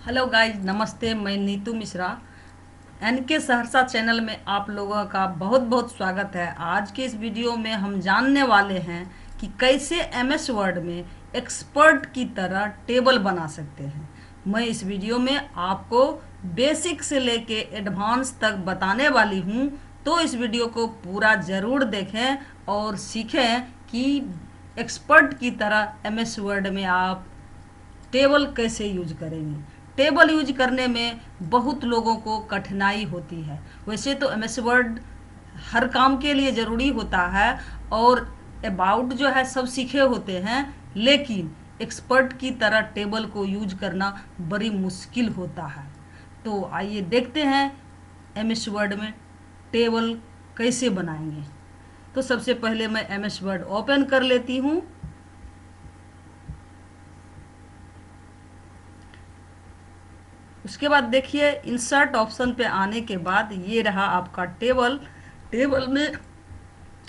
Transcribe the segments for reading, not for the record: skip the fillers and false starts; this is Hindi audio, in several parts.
हेलो गाइज, नमस्ते। मैं नीतू मिश्रा एनके सहरसा चैनल में आप लोगों का बहुत बहुत स्वागत है। आज के इस वीडियो में हम जानने वाले हैं कि कैसे एमएस वर्ड में एक्सपर्ट की तरह टेबल बना सकते हैं। मैं इस वीडियो में आपको बेसिक से लेके एडवांस तक बताने वाली हूँ, तो इस वीडियो को पूरा ज़रूर देखें और सीखें कि एक्सपर्ट की तरह एमएस वर्ड में आप टेबल कैसे यूज करेंगे। टेबल यूज करने में बहुत लोगों को कठिनाई होती है। वैसे तो एमएस वर्ड हर काम के लिए ज़रूरी होता है और अबाउट जो है सब सीखे होते हैं, लेकिन एक्सपर्ट की तरह टेबल को यूज करना बड़ी मुश्किल होता है। तो आइए देखते हैं एमएस वर्ड में टेबल कैसे बनाएंगे। तो सबसे पहले मैं एमएस वर्ड ओपन कर लेती हूँ। उसके बाद देखिए इंसर्ट ऑप्शन पे आने के बाद ये रहा आपका टेबल। टेबल में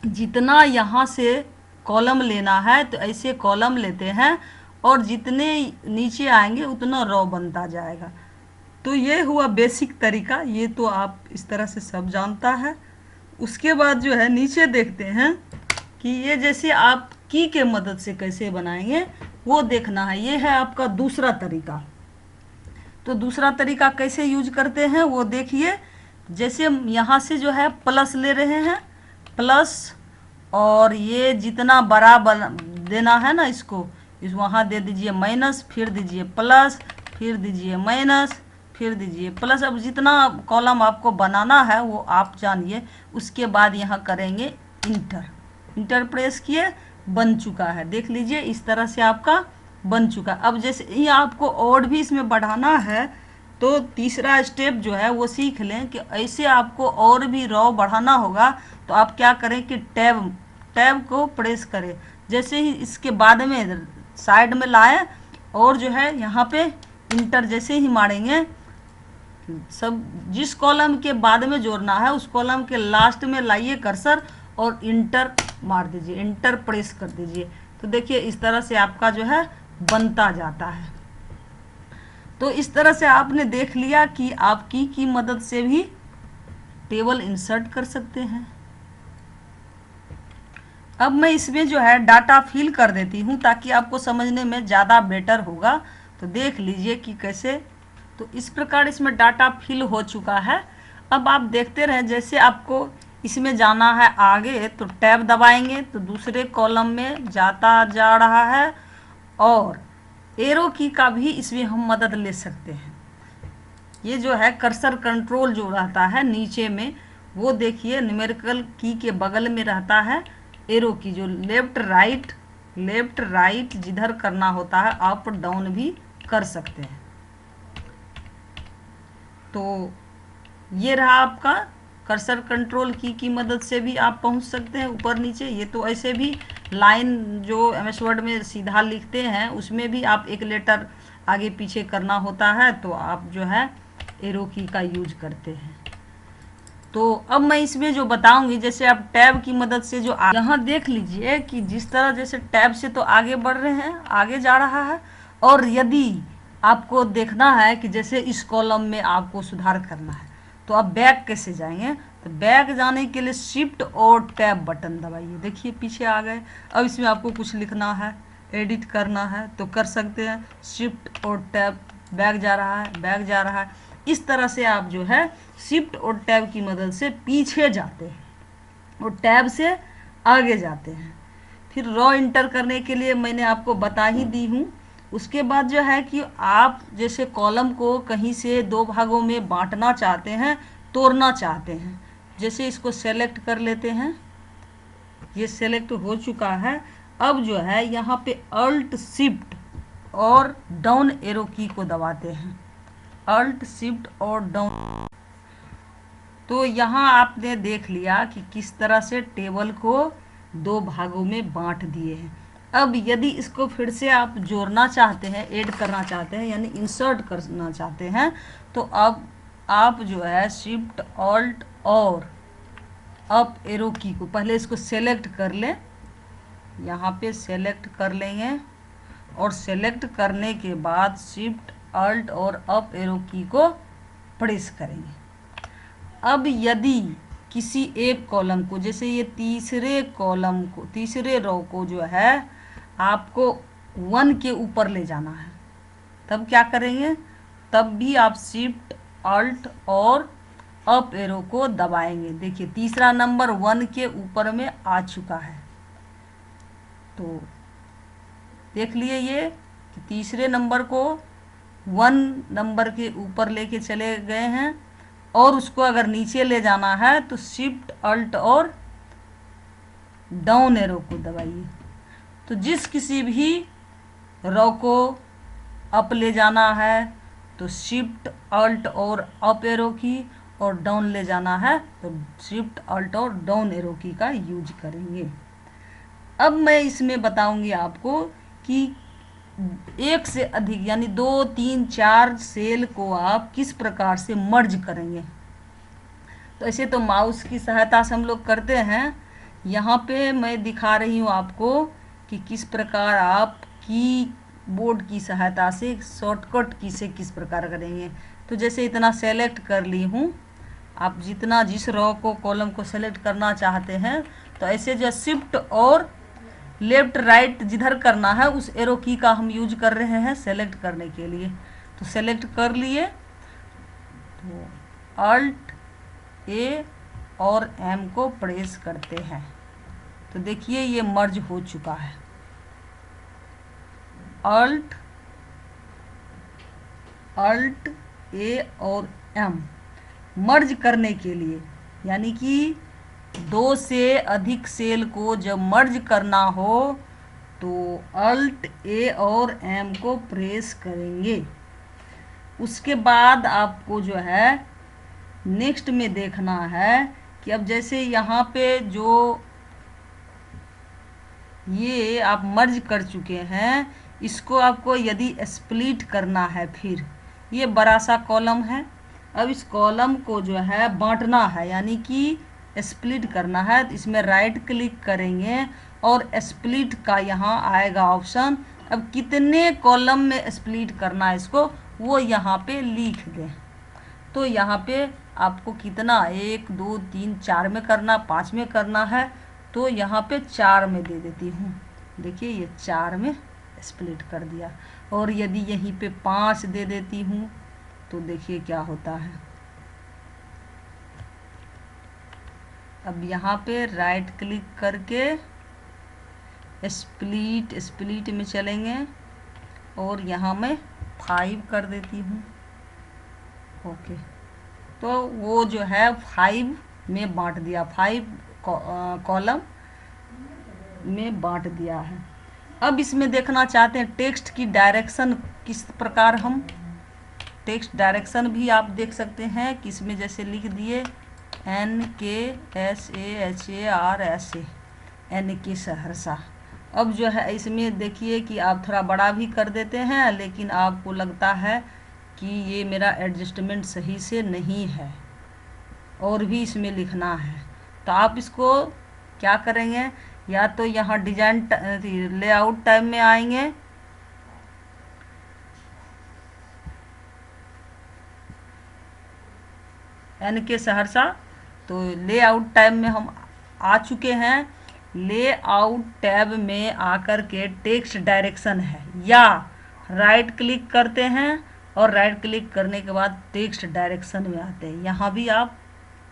जितना यहाँ से कॉलम लेना है तो ऐसे कॉलम लेते हैं और जितने नीचे आएंगे उतना रो बनता जाएगा। तो ये हुआ बेसिक तरीका, ये तो आप इस तरह से सब जानता है। उसके बाद जो है नीचे देखते हैं कि ये जैसे आप की के मदद से कैसे बनाएंगे वो देखना है। ये है आपका दूसरा तरीका। तो दूसरा तरीका कैसे यूज करते हैं वो देखिए। जैसे हम यहाँ से जो है प्लस ले रहे हैं, प्लस, और ये जितना बड़ा देना है ना इसको, इस वहाँ दे दीजिए माइनस, फिर दीजिए प्लस, फिर दीजिए माइनस, फिर दीजिए प्लस। अब जितना कॉलम आपको बनाना है वो आप जानिए। उसके बाद यहाँ करेंगे इंटर। इंटर प्रेस किए, बन चुका है। देख लीजिए इस तरह से आपका बन चुका। अब जैसे ही आपको और भी इसमें बढ़ाना है तो तीसरा स्टेप जो है वो सीख लें कि ऐसे आपको और भी रो बढ़ाना होगा। तो आप क्या करें कि टैब को प्रेस करें। जैसे ही इसके बाद में साइड में लाएं और जो है यहाँ पे इंटर जैसे ही मारेंगे, सब जिस कॉलम के बाद में जोड़ना है उस कॉलम के लास्ट में लाइए कर्सर और इंटर मार दीजिए, इंटर प्रेस कर दीजिए। तो देखिए इस तरह से आपका जो है बनता जाता है। तो इस तरह से आपने देख लिया कि आप की मदद से भी टेबल इंसर्ट कर सकते हैं। अब मैं इसमें जो है डाटा फिल कर देती हूँ ताकि आपको समझने में ज़्यादा बेटर होगा। तो देख लीजिए कि कैसे। तो इस प्रकार इसमें डाटा फिल हो चुका है। अब आप देखते रहें, जैसे आपको इसमें जाना है आगे तो टैब दबाएंगे तो दूसरे कॉलम में जाता जा रहा है, और एरो की का भी इसमें हम मदद ले सकते हैं। ये जो है कर्सर कंट्रोल जो रहता है नीचे में, वो देखिए न्यूमेरिकल की के बगल में रहता है एरो की, जो लेफ्ट राइट जिधर करना होता है अप डाउन भी कर सकते हैं। तो ये रहा आपका कर्सर कंट्रोल की मदद से भी आप पहुंच सकते हैं ऊपर नीचे। ये तो ऐसे भी लाइन जो एमएस वर्ड में सीधा लिखते हैं उसमें भी आप एक लेटर आगे पीछे करना होता है, तो आप जो है एरो की का यूज करते हैं। तो अब मैं इसमें जो बताऊंगी, जैसे आप टैब की मदद से जो यहाँ देख लीजिए कि जिस तरह जैसे टैब से तो आगे बढ़ रहे हैं, आगे जा रहा है। और यदि आपको देखना है कि जैसे इस कॉलम में आपको सुधार करना है तो आप बैक कैसे जाएंगे। तो बैक जाने के लिए शिफ्ट और टैब बटन दबाइए। देखिए पीछे आ गए। अब इसमें आपको कुछ लिखना है, एडिट करना है तो कर सकते हैं। शिफ्ट और टैब, बैक जा रहा है, बैक जा रहा है। इस तरह से आप जो है शिफ्ट और टैब की मदद से पीछे जाते हैं और टैब से आगे जाते हैं। फिर रॉ इंटर करने के लिए मैंने आपको बता ही दी हूँ। उसके बाद जो है कि आप जैसे कॉलम को कहीं से दो भागों में बांटना चाहते हैं, तोड़ना चाहते हैं, जैसे इसको सेलेक्ट कर लेते हैं। ये सेलेक्ट हो चुका है। अब जो है यहाँ पे अल्ट शिफ्ट और डाउन एरो की को दबाते हैं, अल्ट शिफ्ट और डाउन। तो यहाँ आपने देख लिया कि किस तरह से टेबल को दो भागों में बांट दिए हैं। अब यदि इसको फिर से आप जोड़ना चाहते हैं, ऐड करना चाहते हैं, यानी इंसर्ट करना चाहते हैं, तो अब आप जो है शिफ्ट ऑल्ट और अप एरो की को पहले इसको सेलेक्ट कर लें। यहाँ पे सेलेक्ट कर लेंगे और सेलेक्ट करने के बाद शिफ्ट अल्ट और अप एरो की को प्रेस करेंगे। अब यदि किसी एक कॉलम को, जैसे ये तीसरे कॉलम को, तीसरे रो को जो है आपको 1 के ऊपर ले जाना है, तब क्या करेंगे? तब भी आप शिफ्ट अल्ट और अप एरो को दबाएंगे। देखिए तीसरा नंबर 1 के ऊपर में आ चुका है, तो देख लिए ये कि तीसरे नंबर को 1 नंबर के ऊपर लेके चले गए हैं, और उसको अगर नीचे ले जाना है तो शिफ्ट अल्ट और डाउन एरो को दबाइए। तो जिस किसी भी रो को अप ले जाना है तो शिफ्ट अल्ट और अप एरो की, और डाउन ले जाना है तो शिफ्ट अल्ट और डाउन एरो की का यूज करेंगे। अब मैं इसमें बताऊंगी आपको कि एक से अधिक यानी 2, 3, 4 सेल को आप किस प्रकार से मर्ज करेंगे। तो ऐसे तो माउस की सहायता से हम लोग करते हैं। यहाँ पे मैं दिखा रही हूँ आपको कि किस प्रकार आप कीबोर्ड की सहायता से शॉर्टकट की से किस प्रकार करेंगे। तो जैसे इतना सेलेक्ट कर ली हूँ, आप जितना जिस रो को कॉलम को सेलेक्ट करना चाहते हैं, तो ऐसे जो शिफ्ट और लेफ्ट राइट जिधर करना है उस एरो की का हम यूज कर रहे हैं सेलेक्ट करने के लिए। तो सेलेक्ट कर लिए, तो अल्ट ए और एम को प्रेस करते हैं, तो देखिए ये मर्ज हो चुका है। अल्ट ए और एम मर्ज करने के लिए, यानी कि 2 से अधिक सेल को जब मर्ज करना हो तो अल्ट ए और एम को प्रेस करेंगे। उसके बाद आपको जो है नेक्स्ट में देखना है कि अब जैसे यहाँ पे जो ये आप मर्ज कर चुके हैं, इसको आपको यदि स्प्लिट करना है, फिर ये बड़ा सा कॉलम है, अब इस कॉलम को जो है बांटना है, यानी कि स्प्लिट करना है। तो इसमें राइट क्लिक करेंगे और स्प्लिट का यहाँ आएगा ऑप्शन। अब कितने कॉलम में स्प्लिट करना है इसको वो यहाँ पे लिख दें। तो यहाँ पे आपको कितना 1, 2, 3, 4 में करना, 5 में करना है, तो यहाँ पे 4 में दे देती हूँ। देखिए ये 4 में स्प्लिट कर दिया। और यदि यहीं पे 5 दे देती हूँ तो देखिए क्या होता है। अब यहाँ पे राइट क्लिक करके स्प्लिट में चलेंगे और यहाँ मैं 5 कर देती हूँ। ओके, तो वो जो है 5 में बांट दिया, 5 कॉलम में बांट दिया है। अब इसमें देखना चाहते हैं टेक्स्ट की डायरेक्शन किस प्रकार, हम टेक्स्ट डायरेक्शन भी आप देख सकते हैं कि इसमें जैसे लिख दिए NKSAHARSA, NK सहरसा। अब जो है इसमें देखिए कि आप थोड़ा बड़ा भी कर देते हैं, लेकिन आपको लगता है कि ये मेरा एडजस्टमेंट सही से नहीं है और भी इसमें लिखना है, तो आप इसको क्या करेंगे, या तो यहाँ डिजाइन लेआउट टाइप में आएंगे, NK सहरसा, तो लेआउट टैब में हम आ चुके हैं। लेआउट टैब में आकर के टेक्स्ट डायरेक्शन है, या राइट क्लिक करते हैं और राइट क्लिक करने के बाद टेक्स्ट डायरेक्शन में आते हैं, यहाँ भी आप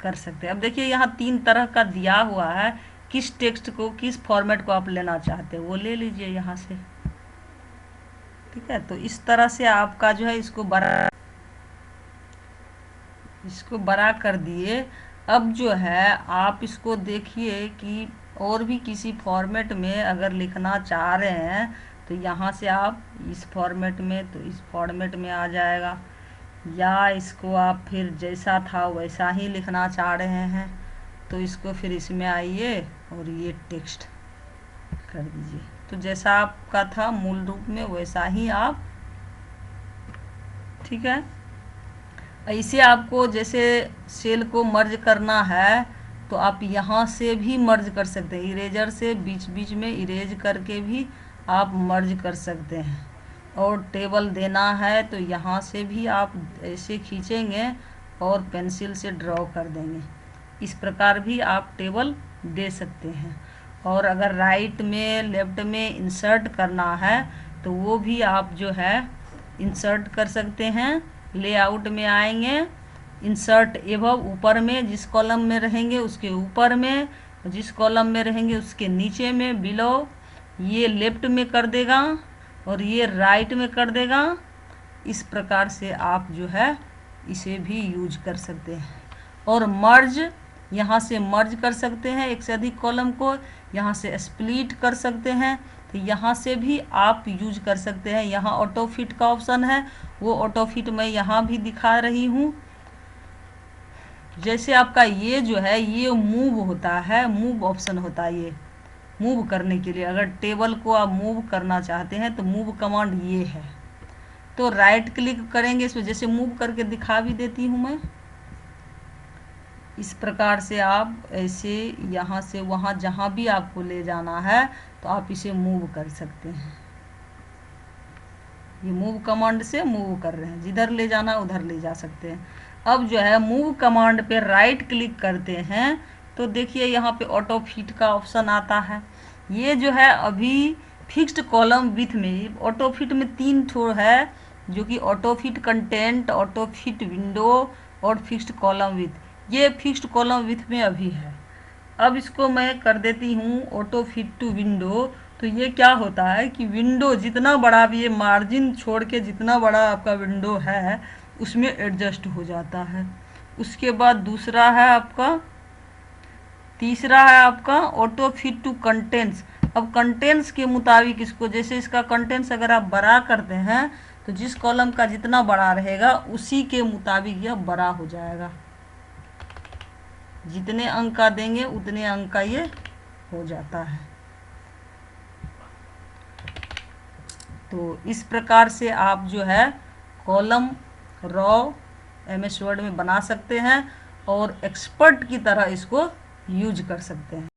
कर सकते हैं। अब देखिए यहाँ 3 तरह का दिया हुआ है, किस टेक्स्ट को किस फॉर्मेट को आप लेना चाहते हैं वो ले लीजिए यहाँ से, ठीक है। तो इस तरह से आपका जो है इसको बड़ा कर दिए। अब जो है आप इसको देखिए कि और भी किसी फॉर्मेट में अगर लिखना चाह रहे हैं तो यहाँ से आप इस फॉर्मेट में, तो इस फॉर्मेट में आ जाएगा, या इसको आप फिर जैसा था वैसा ही लिखना चाह रहे हैं तो इसको फिर इसमें आइए और ये टेक्स्ट कर दीजिए। तो जैसा आपका था मूल रूप में वैसा ही आप, ठीक है। ऐसे आपको जैसे सेल को मर्ज करना है तो आप यहाँ से भी मर्ज कर सकते हैं, इरेजर से बीच बीच में इरेज करके भी आप मर्ज कर सकते हैं। और टेबल देना है तो यहाँ से भी आप ऐसे खींचेंगे और पेंसिल से ड्रॉ कर देंगे। इस प्रकार भी आप टेबल दे सकते हैं। और अगर राइट में लेफ्ट में इंसर्ट करना है तो वो भी आप जो है इंसर्ट कर सकते हैं। लेआउट में आएंगे, इंसर्ट एबव, ऊपर में जिस कॉलम में रहेंगे उसके ऊपर में, जिस कॉलम में रहेंगे उसके नीचे में, बिलो। ये लेफ्ट में कर देगा और ये राइट में कर देगा। इस प्रकार से आप जो है इसे भी यूज कर सकते हैं। और मर्ज, यहाँ से मर्ज कर सकते हैं एक से अधिक कॉलम को, यहाँ से स्प्लिट कर सकते हैं, तो यहाँ से भी आप यूज कर सकते हैं। यहाँ ऑटो फिट का ऑप्शन है, वो ऑटो फिट मैं यहाँ भी दिखा रही हूँ। जैसे आपका ये जो है ये मूव होता है, मूव ऑप्शन होता है। ये मूव करने के लिए अगर टेबल को आप मूव करना चाहते हैं तो मूव कमांड ये है। तो राइट क्लिक करेंगे इसमें, जैसे मूव करके दिखा भी देती हूँ मैं। इस प्रकार से आप ऐसे यहाँ से वहाँ जहाँ भी आपको ले जाना है तो आप इसे मूव कर सकते हैं। ये मूव कमांड से मूव कर रहे हैं, जिधर ले जाना उधर ले जा सकते हैं। अब जो है मूव कमांड पे राइट क्लिक करते हैं तो देखिए यहाँ पे ऑटो फिट का ऑप्शन आता है। ये जो है अभी फिक्स्ड कॉलम विथ में, ऑटो फिट में 3 ठो है, जो कि auto fit content, auto fit window और फिक्स्ड कॉलम विथ। ये फिक्स्ड कॉलम विथ में अभी है। अब इसको मैं कर देती हूँ ऑटो फिट टू विंडो। तो ये क्या होता है कि विंडो जितना बड़ा भी, ये मार्जिन छोड़ के जितना बड़ा आपका विंडो है उसमें एडजस्ट हो जाता है। उसके बाद दूसरा है आपका, तीसरा है आपका ऑटो फिट टू कंटेंट्स। अब कंटेंट्स के मुताबिक इसको, जैसे इसका कंटेंट्स अगर आप बड़ा करते हैं तो जिस कॉलम का जितना बड़ा रहेगा उसी के मुताबिक यह बड़ा हो जाएगा। जितने अंक का देंगे उतने अंक का ये हो जाता है। तो इस प्रकार से आप जो है कॉलम रॉ MS वर्ड में बना सकते हैं और एक्सपर्ट की तरह इसको यूज कर सकते हैं।